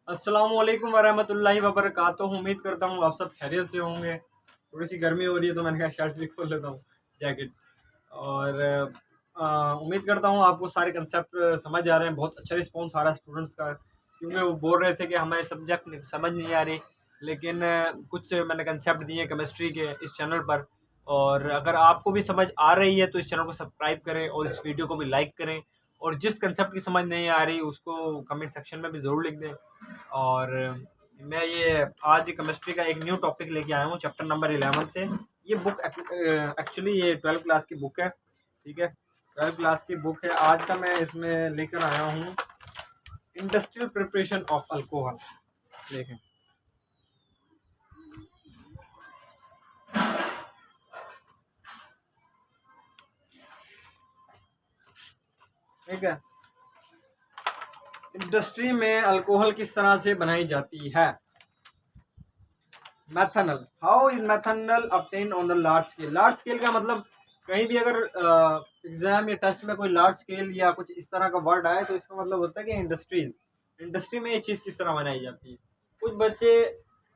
अस्सलामुअलैकुम वरहमतुल्लाहि वबरकातुहू। उम्मीद करता हूँ आप सब खैरियत से होंगे। थोड़ी सी गर्मी हो रही है तो मैंने कहा शर्ट भी खोल लेता हूँ, जैकेट। और उम्मीद करता हूँ आपको सारे कंसेप्ट समझ आ रहे हैं। बहुत अच्छा रिस्पॉन्स आ रहा है स्टूडेंट्स का, क्योंकि वो बोल रहे थे कि हमें सब्जेक्ट समझ नहीं आ रही, लेकिन कुछ मैंने कंसेप्ट दिए केमिस्ट्री के इस चैनल पर। और अगर आपको भी समझ आ रही है तो इस चैनल को सब्सक्राइब करें और इस वीडियो को भी लाइक करें। और जिस कंसेप्ट की समझ नहीं आ रही उसको कमेंट सेक्शन में भी ज़रूर लिख दें। और मैं ये आज केमिस्ट्री का एक न्यू टॉपिक लेके आया हूँ, चैप्टर नंबर 11 से। ये बुक एक्चुअली ये 12th क्लास की बुक है, ठीक है। 12th क्लास की बुक है। आज का मैं इसमें लेकर आया हूँ इंडस्ट्रियल प्रिपरेशन ऑफ अल्कोहल। देखें, ठीक है। इंडस्ट्री में अल्कोहल किस तरह से बनाई जाती है। Methanol, how is methanol obtained on the large scale. Large scale का मतलब कहीं भी अगर एग्जाम या टेस्ट में कोई लार्ज स्केल या कुछ इस तरह का वर्ड आए तो इसका मतलब होता है कि इंडस्ट्री में ये चीज़ किस तरह बनाई जाती है। कुछ बच्चे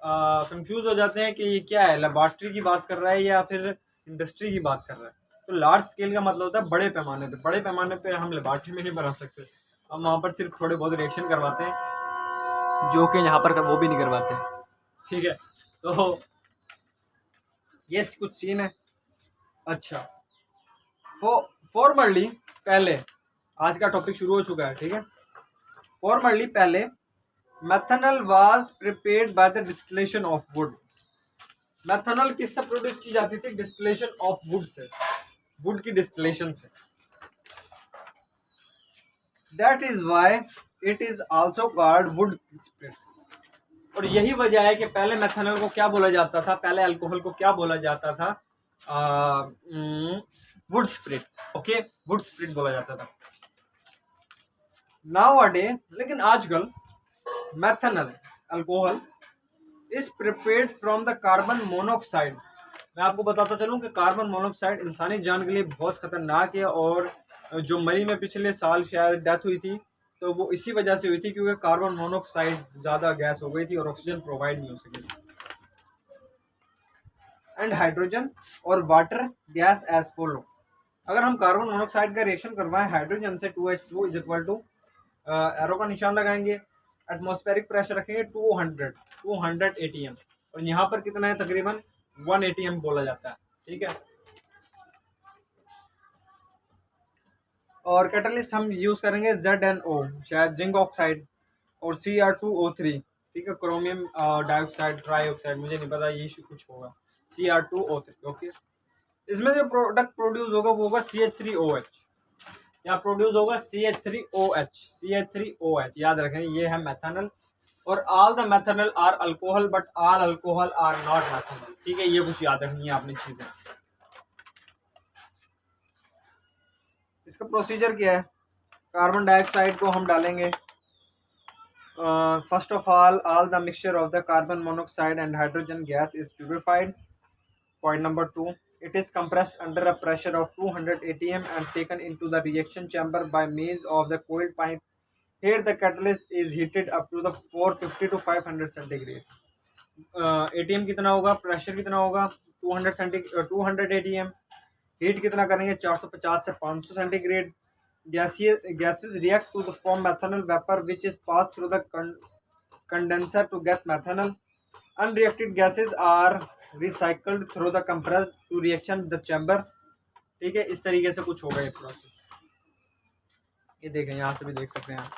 कंफ्यूज हो जाते हैं कि ये क्या है, लेबॉर्ट्री की बात कर रहा है या फिर इंडस्ट्री की बात कर रहा है। तो लार्ज स्केल का मतलब होता है बड़े पैमाने पे। बड़े पैमाने पे हम लेबॉर्ट्री में नहीं बना सकते, हम वहाँ पर सिर्फ थोड़े बहुत रिएक्शन करवाते हैं, जो कि यहाँ पर वो भी नहीं करवाते, ठीक है। तो ये कुछ सीन है। अच्छा, फॉर्मरली पहले, आज का टॉपिक शुरू हो चुका है, ठीक है। फॉर्मरली पहले methanol was prepared by the distillation of wood. Methanol किससे प्रोड्यूस की जाती थी? डिस्टिलेशन ऑफ वुड से, वुड की डिस्टिलेशन से। That is why it is also called wood spirit. और यही वजह है कि पहले मैथनल को क्या बोला जाता था, पहले अल्कोहल को क्या बोला जाता था? Wood spirit. Okay, wood spirit बोला जाता था। नाउ अडे, लेकिन आजकल methanol alcohol is prepared from the carbon monoxide. मैं आपको बताता चलूं कि कार्बन मोनोऑक्साइड इंसानी जान के लिए बहुत खतरनाक है। और जो मई में पिछले साल शायद डेथ हुई थी, तो वो इसी वजह से हुई थी क्योंकि कार्बन मोनोऑक्साइड ज़्यादा गैस हो गई थी और ऑक्सीजन प्रोवाइड नहीं हो सकी थी। एंड हाइड्रोजन और वाटर गैस एज फॉलो। अगर हम कार्बन मोनोऑक्साइड का रिएक्शन करवाएं हाइड्रोजन से 2H2 is equal to, arrow का निशान लगाएंगे, एटमॉस्फेरिक प्रेशर रखेंगे 200 ATM, और यहाँ पर कितना है? तकरीबन 1 ATM बोला जाता है, ठीक है। और कैटलिस्ट हम यूज करेंगे ZnO, शायद जिंक ऑक्साइड, और Cr2O3, ठीक है। क्रोमियम डाइऑक्साइड, ट्राईऑक्साइड, मुझे नहीं पता, ये कुछ होगा। Cr2O3, okay. इसमें जो प्रोडक्ट प्रोड्यूस होगा वो होगा CH3OH। यहाँ प्रोड्यूस होगा CH3OH, याद रखें ये है मैथनल। और all the methanol are alcohol but all alcohol are not methanol, ठीक है। ये कुछ याद रखनी है आपने चीजें। इसका प्रोसीजर क्या है? कार्बन डाइऑक्साइड को हम डालेंगे। First of all the mixture of the carbon monoxide and hydrogen gas is purified. Point number 2, it is compressed under a pressure of 200 ATM and taken into the reaction chamber by means of the coiled pipe. Here the catalyst is heated up to the 450 to 500 centigrade. ATM कितना होगा, pressure कितना होगा? 200 ATM। Heat कितना करेंगे? 450 से 500 centigrade. Gases react to the form methanol vapor which is passed through the condenser to get methanol. Unreacted gases are recycled through the compressed to reaction the chamber, ठीक है। इस तरीके से कुछ होगा ये प्रोसेस। ये देखें, यहाँ से भी देख सकते हैं,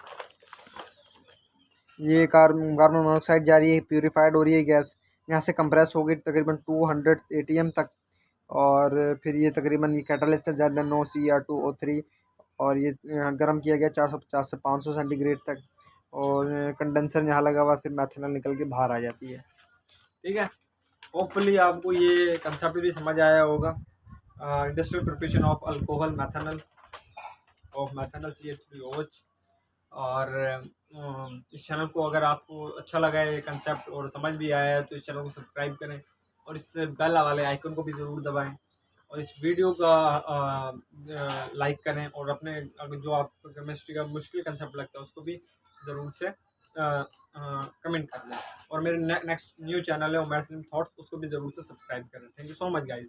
ये कार्बन मोनोऑक्साइड जा रही है, प्यूरिफाइड हो रही है गैस, यहाँ से कंप्रेस हो गई तकरीबन 200 ATM तक। और फिर ये तकरीबन ये कैटलिस्ट है ZnO Cr2O3, और ये गर्म किया गया 450 से 500 सेंटीग्रेड तक। और कंडेंसर यहाँ लगा हुआ, फिर मैथनॉल निकल के बाहर आ जाती है, ठीक है। होपफुली आपको ये कंसेप्ट भी समझ आया होगा। Industrial preparation of alcohol methanol CH3OH। और इस चैनल को अगर आपको अच्छा लगा है ये कंसेप्ट और समझ भी आया है तो इस चैनल को सब्सक्राइब करें और इस बेल वाले आइकन को भी ज़रूर दबाएं और इस वीडियो का लाइक करें। और अपने अगर जो आपको केमिस्ट्री का मुश्किल कंसेप्ट लगता है उसको भी ज़रूर से कमेंट कर दें। और मेरे नेक्स्ट न्यू चैनल है उमर सलीम थॉट्स, उसको भी ज़रूर से सब्सक्राइब करें। Thank you so much guys.